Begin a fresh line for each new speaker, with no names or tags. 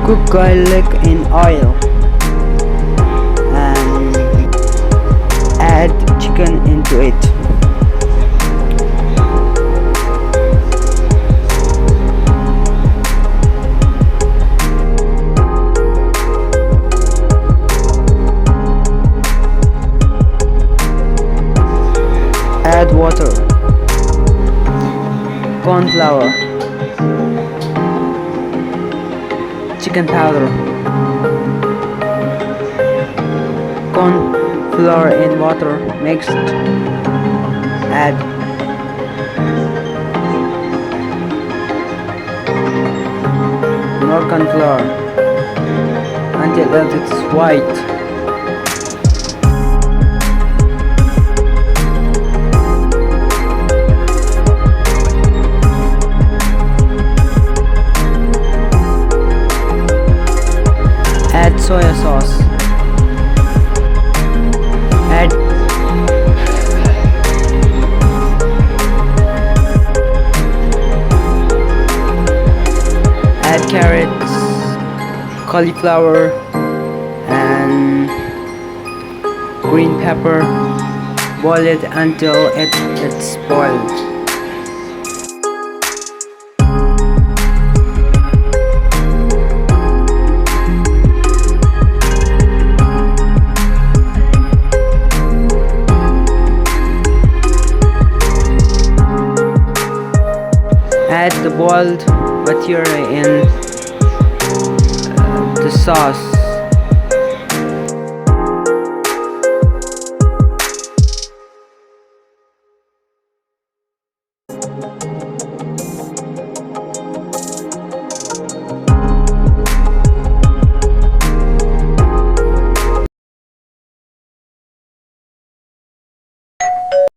Cook garlic in oil and add chicken into it. Add water, corn flour, chicken powder, corn flour in water mixed. Add more corn flour until it's white. Add soya sauce. Add carrots, cauliflower, and green pepper. Boil it until it's boiled. Add the boiled material in the sauce.